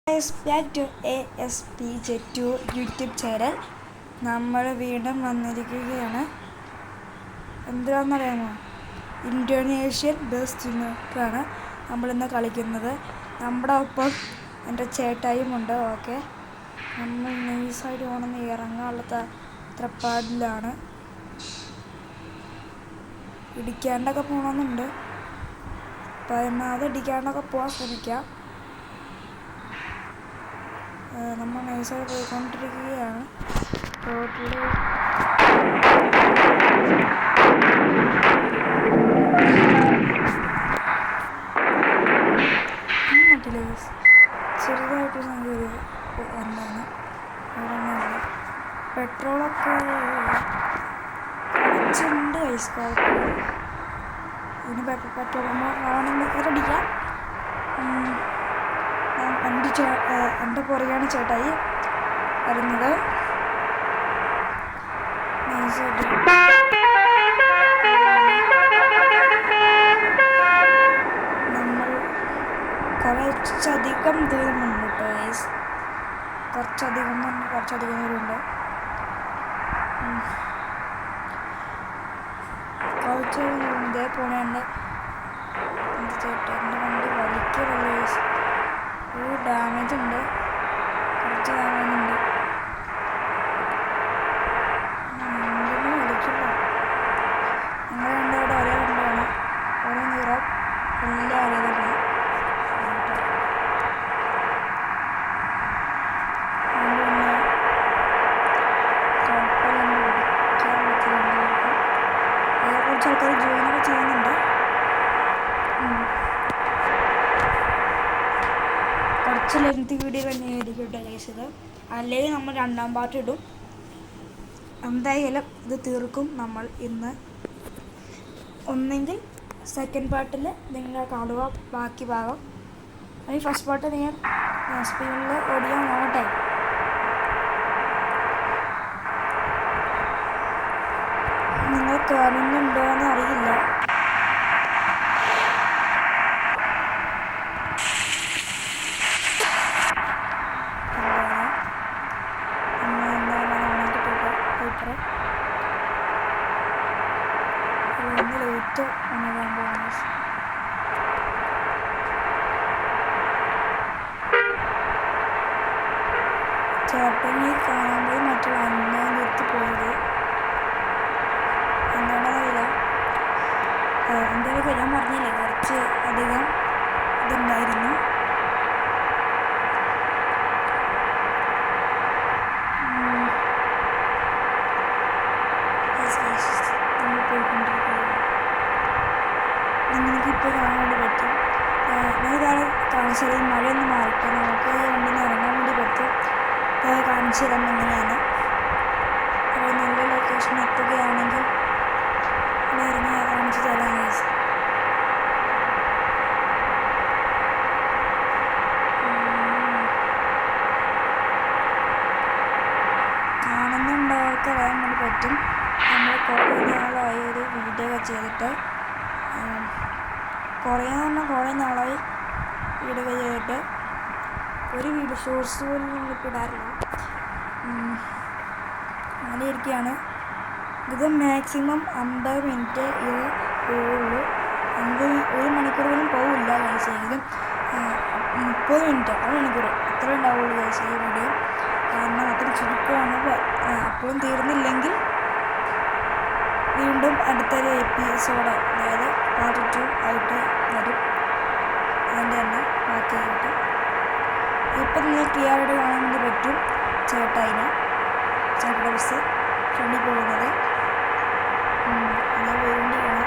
Back to ASPJ2 YouTube channel. നമ്മൾ വീണ്ടും വന്നിരിക്കുകയാണ്. എന്തിനാണെന്നറിയാമോ? ഇന്തോനേഷ്യൻ ബെസ്റ്റ് ആണ് നമ്മളിന്ന് കളിക്കുന്നത്. നമ്മുടെ ഒപ്പം എൻ്റെ ചേട്ടായും ഉണ്ട്. ഓക്കെ, നമ്മൾ നൈസായിട്ട് പോകണമെന്ന് ഇറങ്ങാനുള്ള തത്രപ്പാടിലാണ്. ഇടിക്കാണ്ടൊക്കെ പോകണമെന്നുണ്ട്. പരമാവധി ഇടിക്കാണ്ടൊക്കെ പോകാൻ ശ്രമിക്കാം. നമ്മൾ നൈസായി പോയിക്കൊണ്ടിരിക്കുകയാണ്. റോഡിൽ ചെറുതായിട്ട് എന്താണ് പെട്രോളൊക്കെ കുറച്ചുണ്ട്. ഇനി പെട്രോൾ ആണെങ്കിൽ അടിക്കാം. എൻ്റെ പുറകെയാണ് ചേട്ടായി വരുന്നത്. നമ്മൾ കുറച്ചധികം ദൂരമുണ്ട് കേട്ടോ. കുറച്ചധികം ദൂരമുണ്ട്. കുറച്ച് ഇതേ പോണേണ്ട ചേട്ടാ. എൻ്റെ വണ്ടി വലിക്കല്ലേ. ഒരു ഡാമേജ് ഉണ്ട്, കുറച്ച് ഡാമേജ് ഉണ്ട്. വലിക്കില്ല. ഞങ്ങൾ രണ്ടവിടെ ഒരേ വണ്ടിയാണ്, ഒരേ നിറം, എല്ലാം ഒരേ തന്നെ. കുറച്ച് ആൾക്കാർ ജോയിനൊക്കെ ചെയ്യുന്നുണ്ട്. കുറച്ച് ലെങ്തി വീഡിയോ തന്നെയായിരിക്കും കേട്ടോ ഇത്. അല്ലെങ്കിൽ നമ്മൾ രണ്ടാം പാർട്ട് ഇടും. എന്തായാലും ഇത് തീർക്കും നമ്മൾ ഇന്ന്. ഒന്നെങ്കിൽ സെക്കൻഡ് പാർട്ടിൽ നിങ്ങൾ കാണുക ബാക്കി ഭാഗം, അല്ലെങ്കിൽ ഫസ്റ്റ് പാർട്ട് നിങ്ങൾ സ്പീഡിൽ ഓടിയാൽ നോട്ടെ. നിങ്ങൾ കാണുന്നുണ്ടോ എന്ന് അറിയില്ല. ചേട്ടനെ കാണാൻ പോയി മറ്റുള്ള അന്നാൻ നിർത്തി പോയത് എന്താണെന്നറിയില്ല. എന്തായാലും ഞാൻ പറഞ്ഞില്ലേ, കുറച്ച് അധികം ഇതുണ്ടായിരുന്നു. നമ്മൾ പോയിക്കൊണ്ടിരിക്കുകയാണ്. നിങ്ങൾക്കിപ്പോൾ കാണാൻ വേണ്ടി പറ്റും. ഞാനിതാണ് കാണിച്ചത്. മഴയൊന്ന് മാറിയിട്ട് നമുക്ക് ഈ വണ്ടിയിൽ നിന്ന് ഇറങ്ങാൻ വേണ്ടി പറ്റും. കാണിച്ചു തരാൻ എങ്ങനെയാണ്. അപ്പോൾ നല്ല ലൊക്കേഷൻ എത്തുകയാണെങ്കിൽ ഇറങ്ങി കാണിച്ചു തരാം. കാണുന്നുണ്ടവർക്ക് അറിയാൻ വേണ്ടി പറ്റും. നമ്മൾ കുറേ നാളായി ഒരു വീഡിയോ ഒക്കെ ചെയ്തിട്ട്, കുറേ നാളായി വീഡിയോ ചെയ്തിട്ട് ഒരു വീഡിയോ ഷോർട്സ് പോലും നമ്മളിപ്പോൾ ഇടാറില്ല. അങ്ങനെ ഇരിക്കുകയാണ്. ഇത് മാക്സിമം 50 മിനിറ്റ് ഇത് പോവുള്ളൂ. 1 മണിക്കൂർ പോലും പോവില്ല കഴിച്ചെങ്കിലും 30 മിനിറ്റ്, 1 മണിക്കൂർ അത്ര ഉണ്ടാവുള്ളൂ കഴിച്ച ഈ വീഡിയോ. കാരണം അത്ര ചുരുക്കമാണ്. അപ്പോഴും തീർന്നില്ലെങ്കിൽ വീണ്ടും അടുത്തൊരു എപ്പിസോഡ്, അതായത് പാർട്ട് 2 ആയിട്ട് വരും. അതിൻ്റെ തന്നെ ബാക്കിയായിട്ട് ഇപ്പം നിങ്ങൾ ക്ലിയറായിട്ട് കാണാൻ വേണ്ടി പറ്റും. ചേട്ടയുടെ ബസ് ഫ്രണ്ടിൽ പോകുന്നത് അതേ വേണ്ടിയാണ്.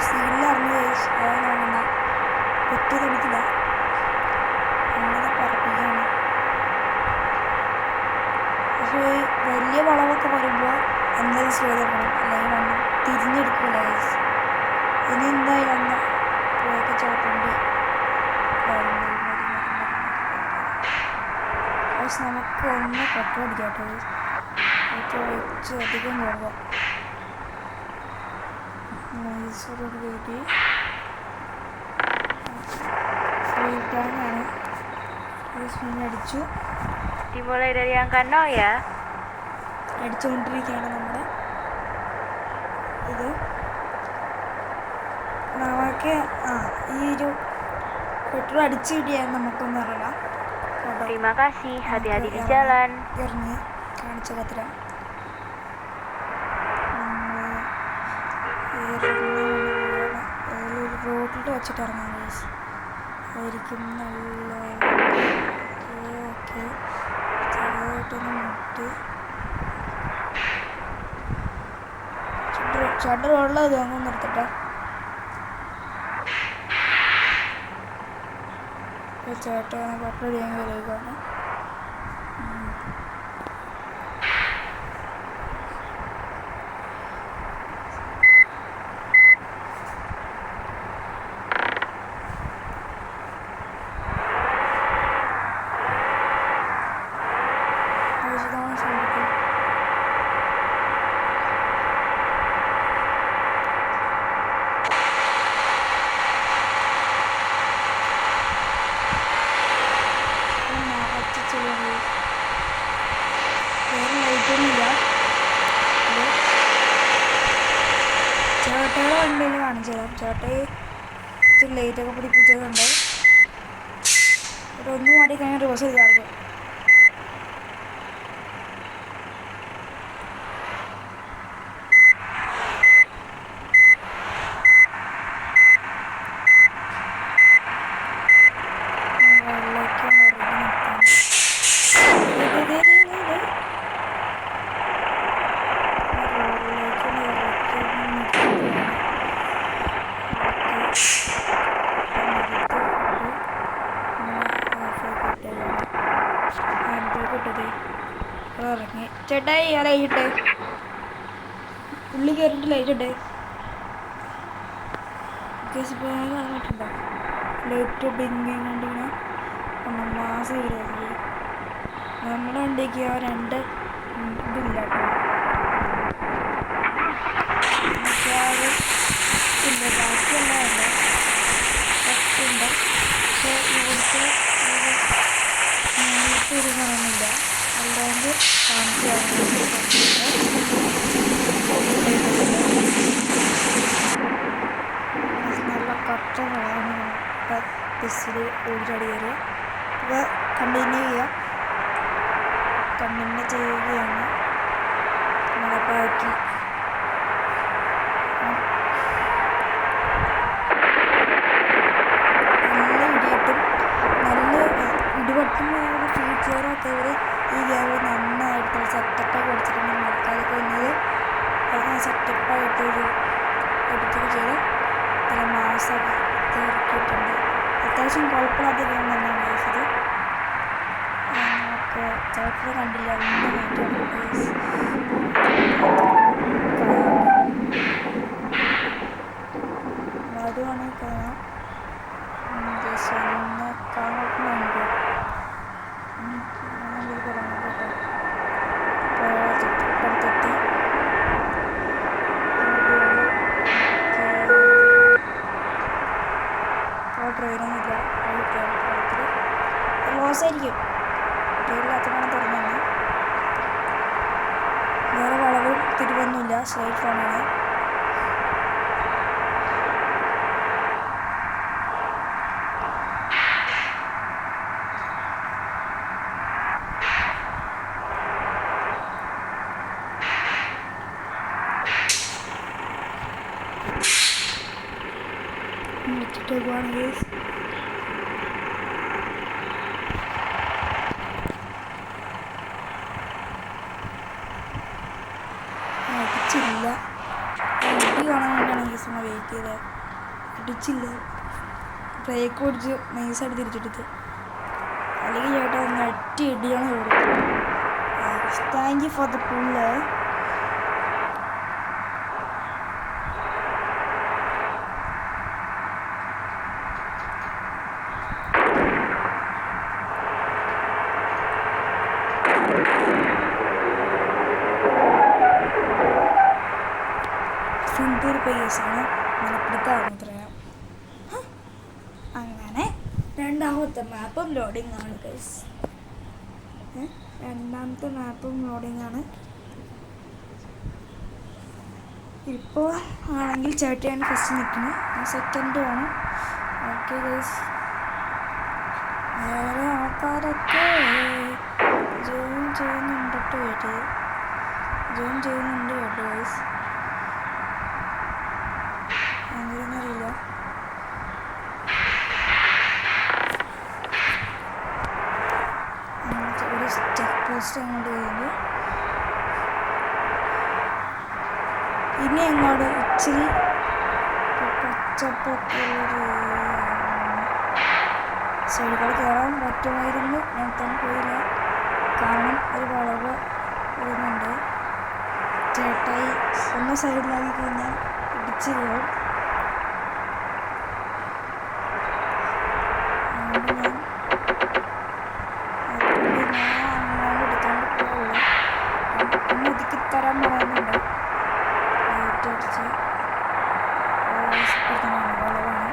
സീലിലറിഞ്ഞ് അതൊന്നും പെറ്റി തൊടിക്കില്ല. അങ്ങനെ പറപ്പിക്കുകയാണ്. പക്ഷേ വലിയ വളവൊക്കെ വരുമ്പോൾ എന്തെങ്കിലും ചെയ്തെടുക്കണം, അല്ലെങ്കിൽ വണ്ടി തിരിഞ്ഞെടുക്കില്ല. ഇനി എന്തായാലും അന്ന് പോയൊക്കെ ചോട്ടുണ്ട്. നമുക്ക് ഒന്ന് പെട്രോൾ അടിക്കാം കേട്ടോ. വെച്ച് അധികം പോകാം. മൈസൂരോട് കയറ്റി ഫുൾ ടാങ്കാണ്. അടിച്ചു. അടിച്ചുകൊണ്ടിരിക്കുകയാണ് നമ്മുടെ ഇത്. നമുക്ക് ഈ ഒരു പെട്രോൾ അടിച്ചു കിട്ടിയാൽ നമുക്കൊന്നും അറിയാം. ഇറങ്ങി കാണിച്ച പത്ര റോഡിൽ വെച്ചിട്ട് ഇറങ്ങാം ആയിരിക്കും നല്ല. ഓക്കെ ചെറുതായിട്ടൊന്ന് മുട്ടി ഷട്ടർ ഉള്ളത് അങ്ങ് നിർത്തട്ടെ. ചേട്ടൻ പെട്രോൾ ചെയ്യാൻ കയറിയേക്കാണ്. ചേട്ടയുടെ വണ്ടിയിൽ കാണിച്ചു തരാം. ചേട്ടയെ ഇച്ചിരി ലൈറ്റൊക്കെ പിടിപ്പിച്ചതുണ്ട്. ഒന്നും മാറ്റി കഴിഞ്ഞാൽ റിവേഴ്സ് ചെയ്തായിരുന്നു. ഇറങ്ങി ചേട്ടായി ലൈറ്റ് ഉള്ളി കയറിയിട്ട് ലൈറ്റ് ഇട്ടേ. പറഞ്ഞിട്ടുണ്ടോ ലൈറ്റ് ഡിങ്ങിങ് കണ്ടിങ്ങനെ മാസം ഇതാക്കി. നമ്മുടെ വണ്ടിക്ക് ആ രണ്ട് ഇതില്ല കേട്ടോ. ഇല്ല ബാക്കിയെല്ലാം ഉണ്ട് ഉണ്ട്. പക്ഷെ ഇവിടുത്തെ ഒരു ഗുണമില്ല. അതുകൊണ്ട് നല്ല കട്ട ബസ്സിൽ ഓടിച്ചാടി കയറി. അപ്പോൾ കണ്ടിന്യൂ ചെയ്യുകയാണ്. ബാക്കി നല്ല ഇടിയിട്ടും നല്ല ഇടിവെട്ടുന്ന ഫീച്ചറൊക്കെ ഇവർ ഈ ഗ്യാബ് നന്നായിട്ട് സെറ്റപ്പൊക്കെ കൊടുത്തിട്ടുണ്ട്. മഴക്കാലൊക്കെ വന്നത് വളരെ സെറ്റപ്പായിട്ടൊരു എഡിറ്റൊക്കെ ചെയ്ത് നല്ല മാസമൊക്കെ ഇറക്കിയിട്ടുണ്ട്. അത്യാവശ്യം കുഴപ്പമില്ലാത്ത ഗെയിം തന്നെയാണ് ഇത്. നമുക്ക് ചിലപ്പോൾ കണ്ടില്ല അതുവാണെങ്കിൽ കാണാം. ഒന്ന് കാണുന്നുണ്ട് തൊട്ടടുത്തെത്തി. ട്രെയിനൊന്നുമില്ല. ലോസ് ആയിരിക്കും. ട്രെയിനില്ലാത്തതാണ് തുറന്നു. വേറെ വളവും തിരിവൊന്നുമില്ല. സ്ട്രൈറ്റ് ഫോണാണ്. അടിച്ചില്ല. ഇടി കാണാൻ വേണ്ടിയാണ് ഈ സമയം വെയിറ്റ് ചെയ്തത്. അടിച്ചില്ല. ബ്രേക്ക് ഓടിച്ച് നൈസായിട്ട് തിരിച്ചെടുത്ത്. അല്ലെങ്കിൽ ചേട്ടാ ഒന്ന് അട്ടി ഇടിയാണ് കൊടുത്തത്. താങ്ക് യു ഫോർ ദ പുള്ള്. ഫുണ്ടൂർ പേസാണ് മലപ്പുറത്താണ് പറയാം. അങ്ങനെ രണ്ടാമത്തെ മാപ്പും ലോഡിംഗ് ആണ് ഗൈസ്. രണ്ടാമത്തെ മാപ്പും ലോഡിംഗ് ആണ്. ഇപ്പോൾ ആണെങ്കിൽ ചേട്ടയാണ് ഫസ്റ്റ് നിൽക്കുന്നത്, സെക്കൻഡ് ആണ്. ഓക്കെ ഗൈസ്, വേറെ ആൾക്കാരൊക്കെ ജോയിൻ ചെയ്യുന്നുണ്ട് കേട്ടോ ഗൈസ്. എങ്ങനെയെന്നറിയില്ല. ഒരു ചെക്ക് പോസ്റ്റ് അങ്ങോട്ട് കഴിഞ്ഞു. ഇനി അങ്ങോട്ട് ഇച്ചിരി പച്ചപ്പൊക്കെ സൈഡുകൾ കയറാൻ പറ്റുമായിരുന്നു. ഞാൻ തന്നെ പോയില്ല, കാരണം ഒരു വളവ് വരുന്നുണ്ട്. ചേട്ടായി ഒന്ന് സൈഡിലാക്കി കഴിഞ്ഞാൽ ഇടിച്ച് കയറും. തരാൻ പറയുന്നുണ്ട്. ലൈറ്റ് അടിച്ച് വളവാണ്.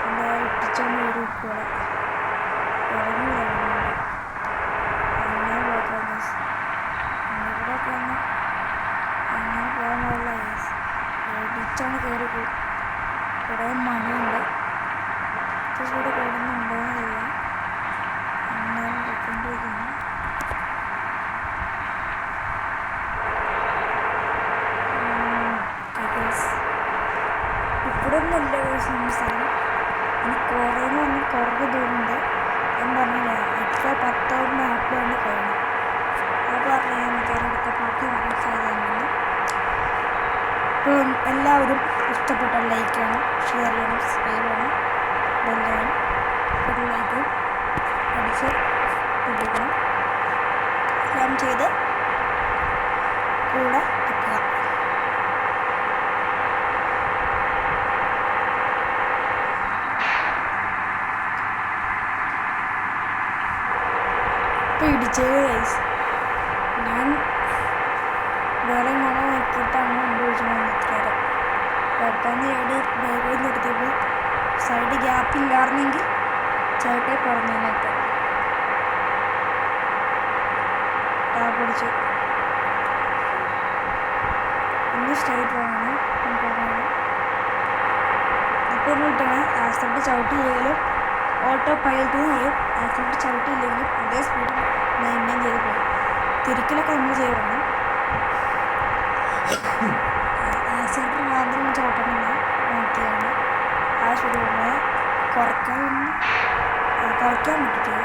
എന്താ ഇട്ടിച്ചോണ്ട് ഒരു ഉപ്പുകളെ അങ്ങനെ പോകാൻ പാടില്ല. ഇടിച്ചാണ് കയറി പോയി. കുറേ മണമുണ്ട്. കൂടെ കൂടുന്നുണ്ടോയെന്നറിയില്ല. അങ്ങനെ പോയിക്കൊണ്ടിരിക്കുന്നു. ഇവിടെ ഒന്നുമില്ല സംസ്ഥാനം. ഇനി കുറേന്ന് പറഞ്ഞാൽ കുറേ ദൂരമുണ്ട്. ഞാൻ പറഞ്ഞില്ലേ, ഇപ്പോൾ 10 മാപ്പിലാണ് കഴിയണം. അത് പറഞ്ഞാൽ മിക്കവാറും അടുത്ത പാർട്ടി വരാൻ സാധ്യതയുണ്ടെന്ന്. ഇപ്പോൾ എല്ലാവരും ഇഷ്ടപ്പെട്ട ലൈക്ക് ചെയ്യണം, ഷെയർ ചെയ്യണം, സബ്സ്ക്രൈബ് ചെയ്യണം, ബെല്ലൈക്കൺ ലൈക്ക് അടിച്ച് പിടിക്കണം. എല്ലാം ചെയ്ത് കൂടെ നിൽക്കുക. ഇടിച്ചത് ഗൈസ്. ഞാൻ വേറെ മണം നോക്കിയിട്ടാണ് കൊണ്ടുപോയിച്ചു വന്നിരിക്കാറ്. പെട്ടെന്ന് ഏടി ബാഗിൽ നിർത്തിയപ്പോൾ സൈഡ് ഗ്യാപ്പില്ലായിരുന്നെങ്കിൽ ചേട്ടയെ പറഞ്ഞതിനൊക്കെ പിടിച്ചു. ഇന്ന് സ്ട്രൈറ്റ് പോകണം. ഇപ്പോൾ കിട്ടണം. ആക്സിഡൻറ്റ് ചവിട്ടിയില്ലെങ്കിലും ഓട്ടോ പൈലറ്റ് ചെയ്യും. ആക്സിഡൻറ്റ് ചവിട്ടിയില്ലെങ്കിലും അതേ സ്പീഡ് മെയിൻറ്റെയിൻ ചെയ്ത് പോകും. തിരിക്കലൊക്കെ നമ്മൾ ചെയ്യണം. ആക്സിഡൻറ്റ് മാത്രം ചവിട്ടണമെന്ന് നോക്കിയാണ് ആ സ്പീഡ് കുറയ്ക്കാൻ പറ്റും.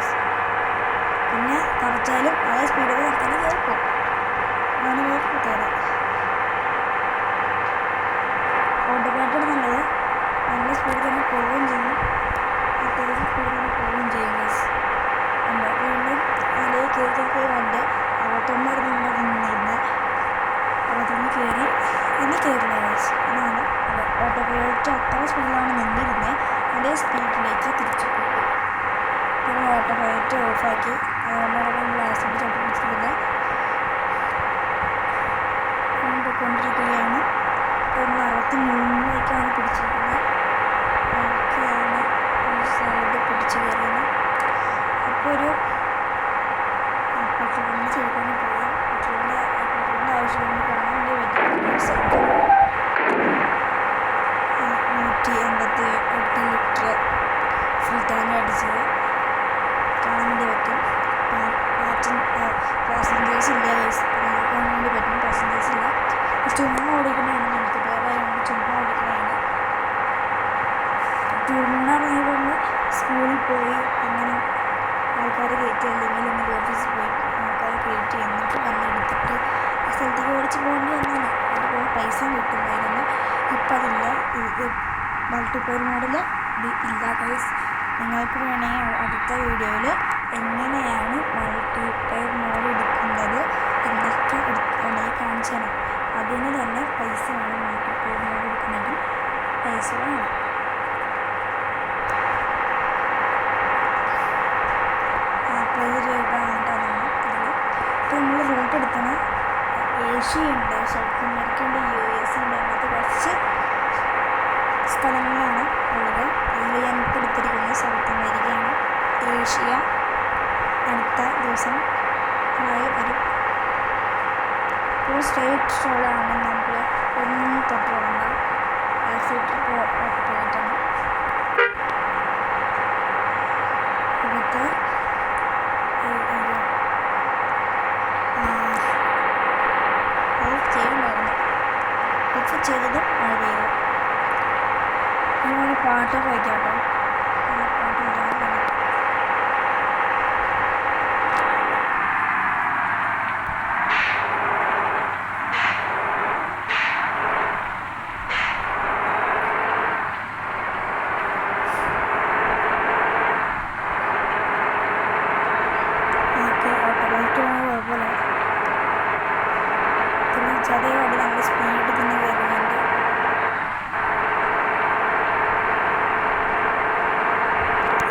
പിന്നെ കുറച്ചാലും അതേ സ്പീഡിൽ തന്നെ കയറിപ്പോകും. അതാണ് വേറെ പ്രത്യേകത. ഓട്ടോമാറ്റിക് നല്ലത്, നല്ല സ്പീഡിൽ തന്നെ പോവുകയും ചെയ്യും. അത്യാവശ്യം സ്പീഡിൽ തന്നെ പോവുകയും ചെയ്യും ഗൈസ്. വീണ്ടും അതിലേക്ക് വണ്ടി 69 നിന്നിരുന്ന് 61 കയറി. ഇനി കയറില്ല ഗൈസ്. എന്നാണ് ഓട്ടോ പൈലറ്റ് അത്ര സ്പീഡിലാണ് നിന്നിരുന്നത്, അതേ സ്പീഡിലേക്ക് തിരിച്ചു പോകും. പിന്നെ ഓട്ടോ പൈലറ്റ് ഓഫാക്കി. അതുകൊണ്ടാണ് നമ്മൾ ആക്സിഡൻറ്റ് ചവിട്ടി പിടിച്ചിരിക്കുന്നത്. കൊണ്ടിരിക്കുകയാണ്. 63ലേക്കാണ് പിടിച്ചിരിക്കുന്നത്. ഓക്കെയാണ് സൈഡ് പിടിച്ച് കയറുന്നത്. ഇപ്പോൾ ഒരു പെട്രോളിന് ചെയ്താണ് പോകാം. പെട്രോളിൻ്റെ ആവശ്യമാണ് കാണാൻ വേണ്ടി പറ്റും. 188 ലിറ്റർ ഫുൾ ടാങ്ക് അടിച്ചത് കാണാൻ വേണ്ടി പറ്റും. പാസഞ്ചേഴ്സ് ഇല്ല ഗൈസ്, കാണാൻ വേണ്ടി പറ്റും. പാസഞ്ചേഴ്സ് ഇല്ല. ചുമ്മാ ഓടിക്കണതാണ്. നമുക്ക് വേറെയാണ് ചുമ്മാ ഓടിക്കണതാണ്. ചുമ്മാ നമ്മൾ സ്കൂളിൽ പോയി അങ്ങനെ ആൾക്കാർ കയറ്റി, അല്ലെങ്കിൽ എന്തെങ്കിലും ഓഫീസിൽ പോയി ആൾക്കാർ കയറ്റി എന്നിട്ട് വന്നെടുത്തിട്ട് ആ സ്ഥലത്തേക്ക് ഓടിച്ച് പോകേണ്ടി വന്നതാണ്. അതുപോലെ പൈസ കിട്ടുമായിരുന്നു. ഇപ്പം അതില്ല. ഇത് മൾട്ടിപ്ലയർ മോഡിൽ ഇല്ല ഗൈസ്. നിങ്ങൾക്ക് വേണമെങ്കിൽ അടുത്ത വീഡിയോയിൽ എങ്ങനെയാണ് മൾട്ടിപ്ലയർ മോഡ് എടുക്കുന്നത് എന്നൊക്കെ വേണമെങ്കിൽ കാണിച്ചു തരാം. അതിന് തന്നെ പൈസ വേണം. മൾട്ടിപ്ലയർ മോഡ് എടുക്കുന്നെങ്കിൽ പൈസ വേണം. രൂപ ഏഷ്യയുണ്ട്, സൗത്ത് അമേരിക്ക ഉണ്ട്, US ഉണ്ട്, അങ്ങനത്തെ കുറച്ച് സ്ഥലങ്ങളാണ് ഉള്ളത്. അതിൽ ഞാൻ ഇപ്പോൾ എടുത്തിരിക്കുന്നത് സൗത്ത് അമേരിക്കയാണ്. ഏഷ്യ അടുത്ത ദിവസം വരും. ഇപ്പോൾ സ്ട്രേറ്റ് ഷോളാണ്. നമ്മൾ ഒന്നും തൊട്ട് തുടങ്ങുക. പോയിട്ടാണ് ഇവിടുത്തെ ഓഫ് ചെയ്യുന്നുണ്ടായിരുന്നു. ഓഫ് ചെയ്തത് മഴ പെയ്തു. നമ്മൾ പാട്ടൊക്കെ വയ്ക്കാം കേട്ടോ. പാട്ടില്ല. അതേപോലെ നല്ല സ്പീഡ് തന്നെ വരുന്നുണ്ട്.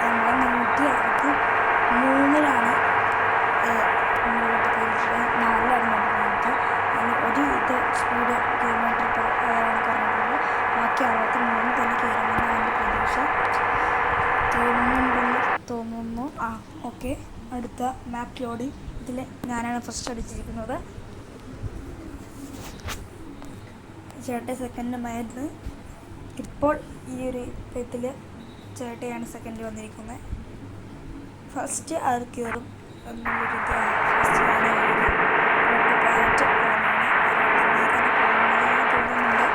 നമ്മൾ 163-ലാണ് മുന്നോട്ട് പോയിട്ടുള്ളത്. 4-ലാണ് പോയിട്ട് അതിന് ഒരു സ്പീഡ് കിലോമീറ്റർ പറഞ്ഞിട്ടുള്ളത്. ബാക്കി 63 തന്നെ കയറുമെന്നാണ് എൻ്റെ പ്രതീക്ഷ. തോന്നുന്നുണ്ടെന്ന് തോന്നുന്നു. ഓക്കെ. അടുത്ത മാപ്പ് ലോഡിങ്. ഇതിൽ ഞാനാണ് ഫസ്റ്റ് അടിച്ചിരിക്കുന്നത്. ചേട്ടൻ സെക്കൻഡുമായിരുന്നു. ഇപ്പോൾ ഈ ഒരു ഇതിൽ ചേട്ടയാണ് സെക്കൻഡ് വന്നിരിക്കുന്നത്. ഫസ്റ്റ് അത് കയറും എന്നുള്ളൊരു ഫസ്റ്റ് തോന്നുന്നുണ്ട്.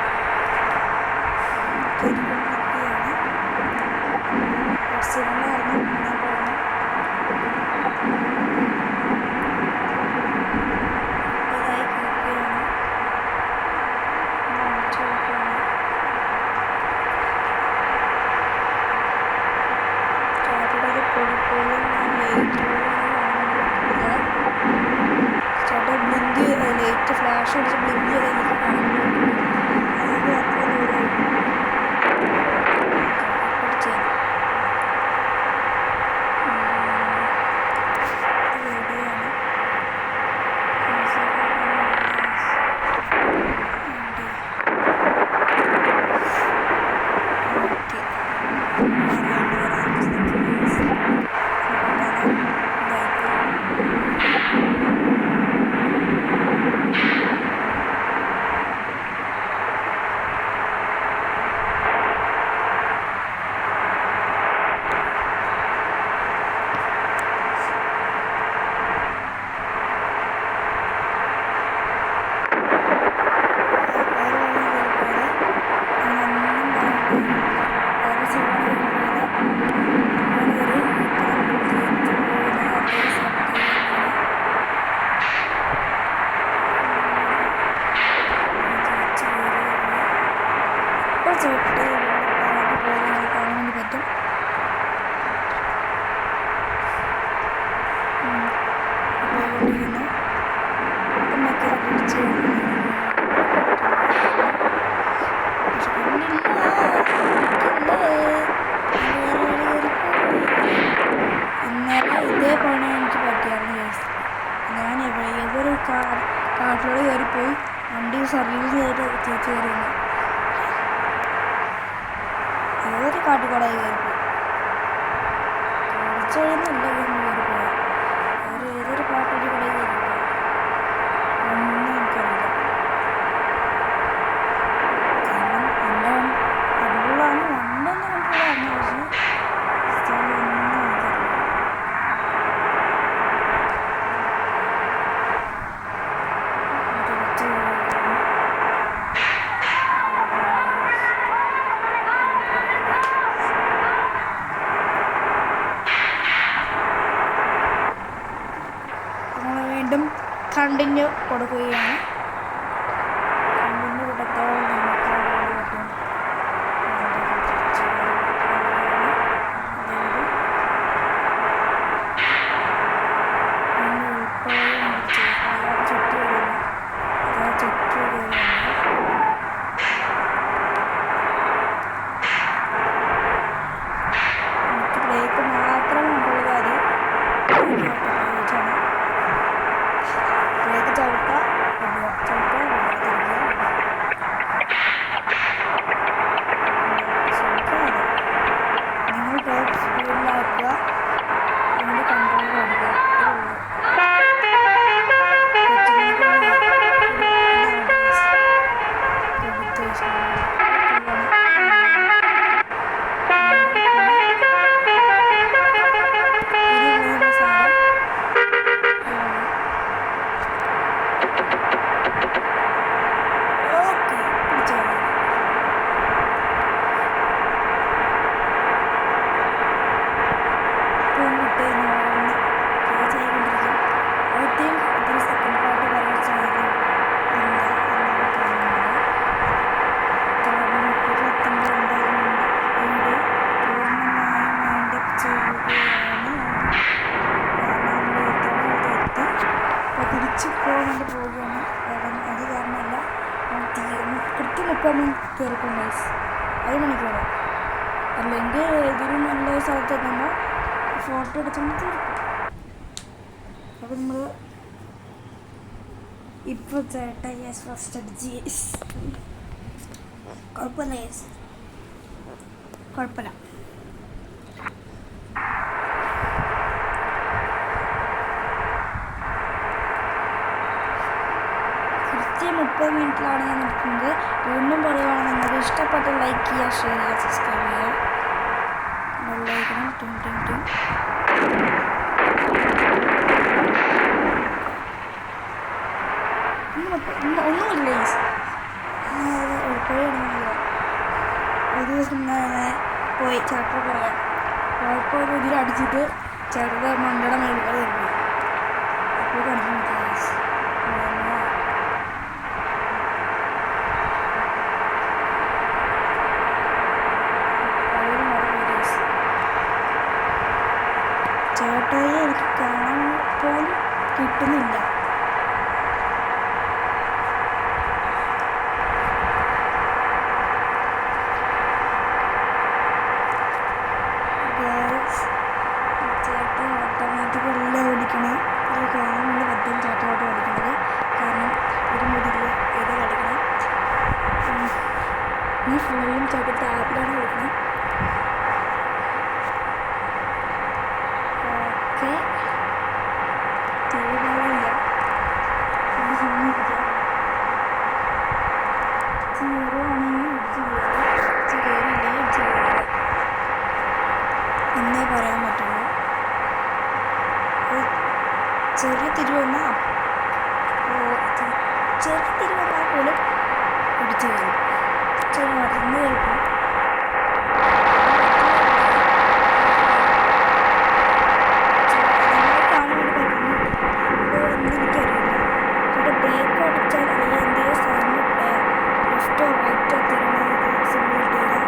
സിനിമയായിരുന്നു ഞാൻ പോകുന്നത്. ഇതായി കേൾക്കുകയാണ്. ലൈറ്റ് ഫ്ലാഷ് അടിച്ച് ബ്ലിങ്ക് ചെയ്ത് എനിക്ക് കാണുന്നു. കാണാൻ പറ്റും. ഇതേ പണി എനിക്ക് പറ്റിയായിരുന്നു കേസ്. ഞാൻ ഏതൊരു കാട്ടിലൂടെ കയറിപ്പോയി വണ്ടി സർവീസ് ചെയ്ത് തിരിച്ചു കയറിയുന്നു. ഏതൊരു കാട്ടിക്കൂടെ കയറിപ്പോയി കാണിച്ചു കഴിയുന്നില്ല കയറിപ്പോയി. ഏതൊരു കാട്ടൊരു കടയിൽ കയറിപ്പോയി ഒന്നും എനിക്കറിയില്ല. കാരണം എൻ്റെ കണ്ടുള്ളതാണ് വണ്ടെന്ന് കണ്ടുള്ളതാണ്. പക്ഷേ സ്ഥലം ഒന്നും എനിക്കറിയില്ല. വീണ്ടും കണ്ടിന്യൂ കൊടുക്കുകയാണ്. കണ്ടിന്യൂ കൊടുത്തോളം ബ്രേക്ക് മാത്രം കൊണ്ടുള്ള കാര്യം ബ്രേക്ക് ചവിട്ടുക തിരിച്ച് പോകാൻ വേണ്ടി പോവുകയാണ്. അത് കാരണമല്ല കൃത്യം 30 മിനിറ്റ് തീർക്കും ഗൈസ്, 1 മണിക്കൂർ. അല്ലെങ്കിൽ ഇതൊരു നല്ല സ്ഥലത്ത് എത്തുമ്പോൾ ഫോട്ടോ എടുത്തുകൊണ്ട് തീർക്കും. അപ്പം നമ്മൾ ഇപ്പോൾ ചേട്ടാ ഫസ്റ്റ് അടിച്ച് കുഴപ്പമില്ല കുഴപ്പമില്ല. കൃത്യം 30 മിനിറ്റിലാണ് ഞാൻ നിൽക്കുന്നത്. വീണ്ടും പറയുകയാണ്, നിങ്ങൾക്ക് ഇഷ്ടപ്പെട്ട ലൈക്ക് ചെയ്യുക, ഷെയർ ചെയ്യുക, സബ്സ്ക്രൈബ് ചെയ്യുക, ബെല്ലൈക്കണം ടിം ടിം ടിം. ഒന്നുമില്ല എളുപ്പമാണെങ്കിൽ ഒരു ദിവസം പോയി ചേട്ടൻ പറയാം കുഴപ്പമില്ല ഇതിലടിച്ചിട്ട് ചേട്ടൻ്റെ മണ്ടയുടെ മേൽക്കളി തരുന്നു. അപ്പോൾ കണ്ടു ചേട്ടായി എനിക്ക് കാണാൻ പോലും കിട്ടുന്നില്ല. ചേട്ടൻ ഓട്ടോമാറ്റിക് എല്ലാം ഓടിക്കണേ. അത് കാണാൻ വേണ്ടി പറ്റും ചേട്ടനോട്ട് ഓടിക്കുന്നത്. കാരണം ഒരു മുടിയിൽ ഏതാ കളിക്കണം. ഈ ഫുള്ളും ചേട്ടൻ ടാബിലാണ് കളിക്കണം. ഓക്കെ തീരുമാനമില്ല സമ്മതിക്കാം. 0 ആണെങ്കിൽ ഇടിച്ച് കയറിയില്ല എന്നേ പറയാൻ പറ്റുള്ളൂ. ചെറിയ തിരുവന്നാൽ പോലും ഇടിച്ച് കയറും. ചെറിയ മറന്ന് കേൾക്കും. കാണാൻ വേണ്ടി പറ്റുന്നു എന്നെനിക്കറിയില്ല. ഇവിടെ ബ്രേക്ക് അടിച്ചാൽ അല്ലെങ്കിൽ എന്തെങ്കിലും സ്ഥലം ലെഫ്റ്റോ റൈറ്റോ തിരുന്നത് സിമ്പിൾ ചെയ്താൽ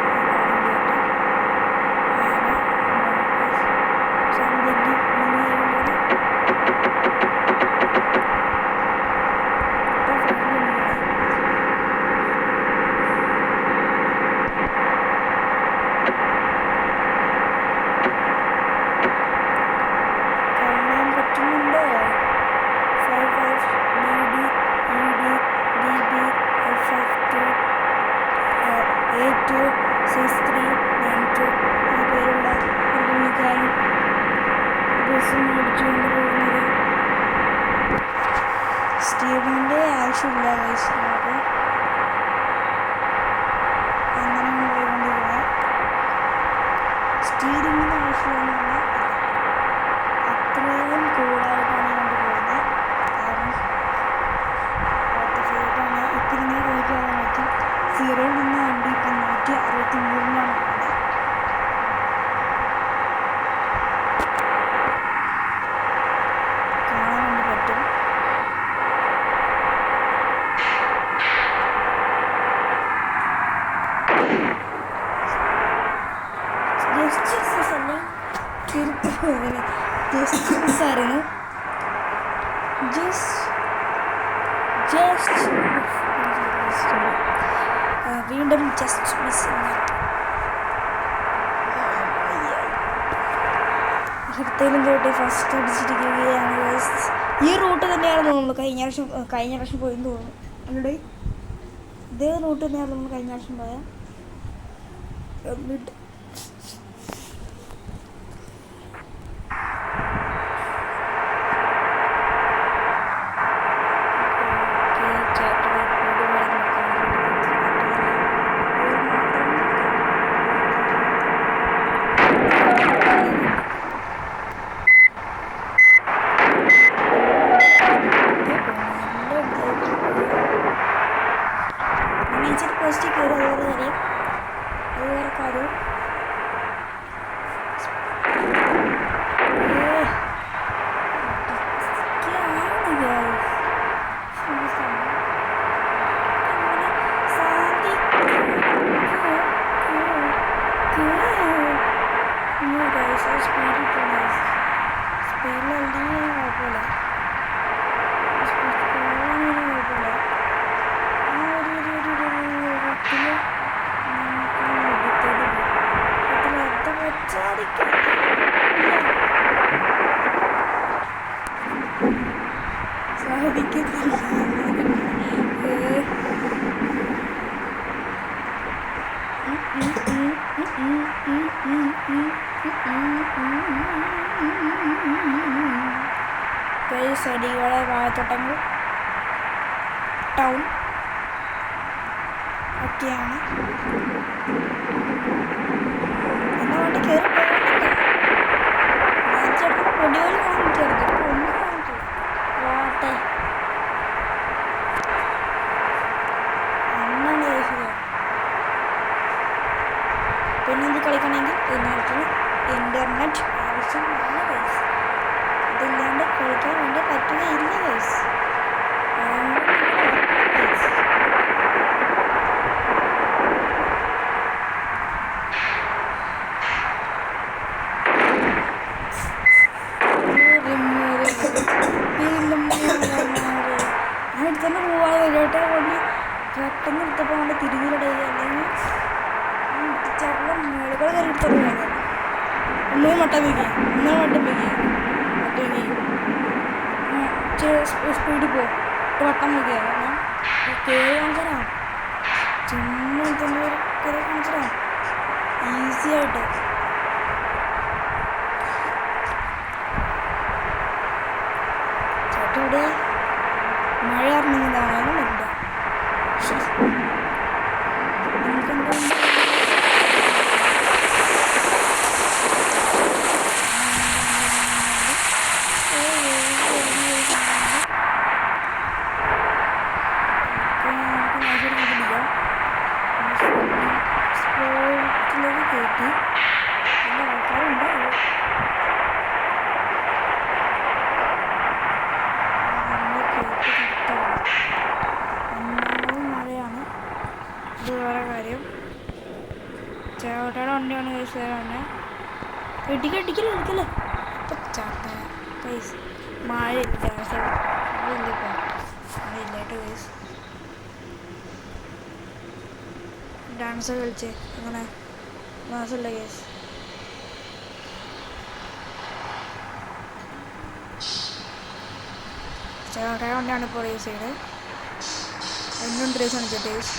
സ്റ്റീവിൻ്റെ ആവശ്യമില്ല ഗൈസ്. നമുക്ക് അങ്ങനെയാണ് പോയിക്കൊണ്ടിരിക്കുന്നത്. സ്റ്റീരിങ്ങിന് ആവശ്യമൊന്നുമില്ല. അത്രയും കൂളായിട്ടാണ് കൊണ്ട് പോകുന്നത്. കാരണം 45 ഇത്തിരി നേരം നോക്കിയാൽ പറ്റും. 0 നിന്ന് വണ്ടി ഇപ്പം 163 കാണാൻ വേണ്ടി പറ്റും. ആയിരുന്നു വീണ്ടും ജസ്റ്റ് മിസ്. ഇടത്തേലും തോട്ടി ഫസ്റ്റ് അടിച്ചിരിക്കുകയാണ്. ഈ റൂട്ട് തന്നെയാണെന്ന് തോന്നുന്നു കഴിഞ്ഞ പ്രാവശ്യം പോയെന്ന് തോന്നുന്നു. അവിടെ ഇതേ റൂട്ട് തന്നെയാണ് നമ്മൾ കഴിഞ്ഞ പ്രാവശ്യം പോയാൽ. പോസ്റ്റ് കയറി അതുപോലെ കാര്യം അടികളെ വാഴത്തോട്ടങ്ങൾ ടൗൺ ഒക്കെയാണ്. എൻ്റെ വണ്ടി കയറി പൊടികൾ കാണിക്കരുത്, ഒന്നും കാണിക്കില്ല. വാട്ടെ എന്നാണ് ചോദിച്ചത്. പിന്നെ ഇത് കളിക്കണമെങ്കിൽ ഇതിനകത്ത് ഇൻ്റർനെറ്റ് ആവശ്യമാണ് ഗൈസ്. ഇതില്ലാണ്ട് കളിക്കാൻ വേണ്ടി പറ്റുകയില്ല ഗൈസ്. തന്നെ പോവാതെ കേട്ടോ കൊണ്ട് പെട്ടെന്ന് എടുത്തപ്പോൾ കൊണ്ട് തിരിഞ്ഞിടയിൽ അല്ലെങ്കിൽ ചേട്ടൻ മേളുകൾ കയറി എടുത്തപ്പോൾ പോകുന്നത്. ഒന്നും മട്ടം വയ്ക്കുക, ഒന്നും മട്ടം വയ്ക്കുക, മട്ടം സ്പീഡിൽ പോകും. വട്ടം വയ്ക്കുക കയറി കാണിച്ചാ ചുമ്മാ തന്നെ കയറി കാണിച്ചാ ഈസി ആയിട്ട്. ചേട്ടാ ഇവിടെ മഴ അറിഞ്ഞതാണാലും ഇല്ല. കയറ്റി നല്ല ആൾക്കാരുണ്ട്. മഴയാണ്, ഇത് വേറെ കാര്യം. ചേട്ടയുടെ വണ്ടിയാണ് കഴിച്ച് തന്നെ ഇടിക്കടിക്കല് എടുക്കല്ലേ. ഇപ്പം ചാട്ട പൈസ മഴയില്ല, മഴയില്ലായിട്ട് പൈസ ഡാൻസ് കളിച്ച് അങ്ങനെ മാസമല്ല കേസ്. ചേട്ടായ കൊണ്ടാണ് ഇപ്പോൾ റേസ് ചെയ്ത്. എന്തുണ്ട് റേസ് ആണ് ചേട്ടേസ്,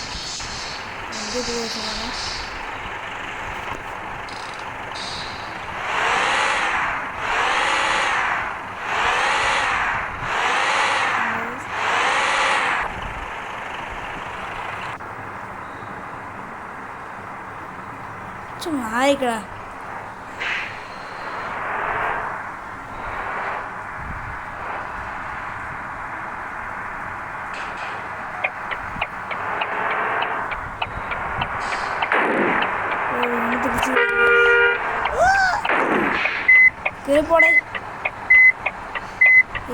എന്ത് റേസാണ്. ചുമ്മായിക്കടാ കയറിപ്പോടെ.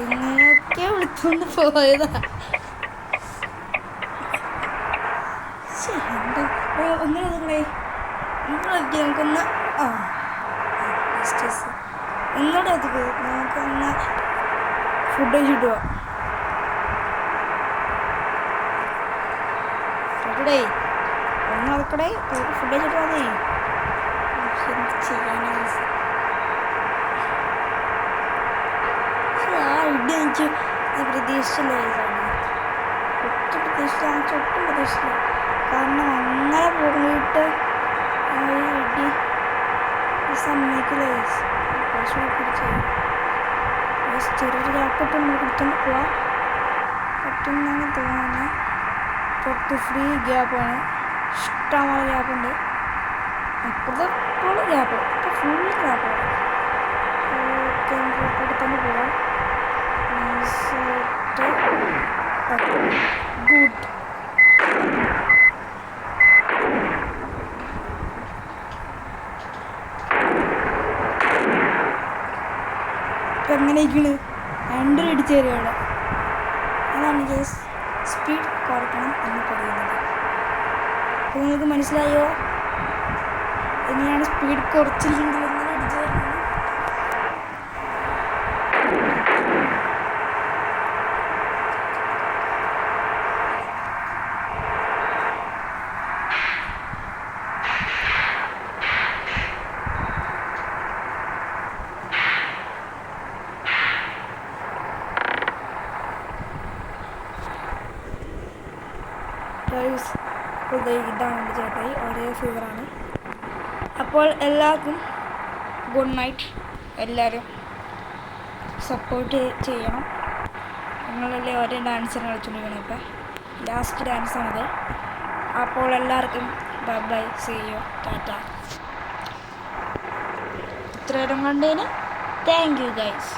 എങ്ങനെയൊക്കെ വിളിച്ചുകൊണ്ട് പോയതാ. ഒന്നിനെ നിങ്ങളെ നിങ്ങളൊക്കെ നമുക്കൊന്ന് ഒന്നുകൂടെ അത് നമുക്കൊന്ന് ഫുഡ് കഴിച്ചിട്ട് പോവാം. ചേട്ടടേ ഒന്ന് നടക്കടേ, ഫുഡ് കഴിച്ചിട്ട് വന്നേ. എന്ത് ചെയ്യാനാ ഇടി എനിക്ക് പ്രതീക്ഷിച്ചില്ല. ഒട്ടും പ്രതീക്ഷിച്ചില്ല. കാരണം അങ്ങനെ പോയിട്ട് ഇടി സമ്മതിക്കില്ല. ചെറിയൊരു ഗ്യാപ്പിട്ട് നമ്മൾ കുടിക്കൊണ്ട് പോവാം പറ്റുമെന്നാണ് തോന്നുന്നത്. പുറത്ത് ഫ്രീ ഗ്യാപ്പാണ്, ഇഷ്ടംപോലെ ഗ്യാപ്പുണ്ട്. ഇപ്പോഴത്തെ ഇപ്പോൾ ഗ്യാപ്പ്, ഇപ്പോൾ ഫുൾ ഗ്യാപ്പാണ്. തന്നെ പോവാം. ഗുഡ് എങ്ങനെയൊക്കെയാണ് രണ്ടും ഇടിച്ചു തരികയാണ്. അതാണ് ജസ്റ്റ് സ്പീഡ് കുറയ്ക്കണം എന്ന് പറയുന്നത്. അപ്പോൾ നിങ്ങൾക്ക് മനസ്സിലായോ എങ്ങനെയാണ് സ്പീഡ് കുറച്ചില്ലെങ്കിൽ എങ്ങനെ ഇടിച്ചു തരുന്നത്? അപ്പോൾ ഇതാണ് എൻ്റെ ചേട്ടായി, ഒരേ ഫീവറാണ്. അപ്പോൾ എല്ലാവർക്കും ഗുഡ് നൈറ്റ്. എല്ലാവരും സപ്പോർട്ട് ചെയ്യണം. നിങ്ങളല്ലേ ഒരേ ഡാൻസിന് കളിച്ചുകൊണ്ടിരിക്കണം. ഇപ്പം ലാസ്റ്റ് ഡാൻസാണിത്. അപ്പോൾ എല്ലാവർക്കും bye bye, see you, tata. ഇത്രയും കണ്ടതിന് താങ്ക് യു ഗൈസ്.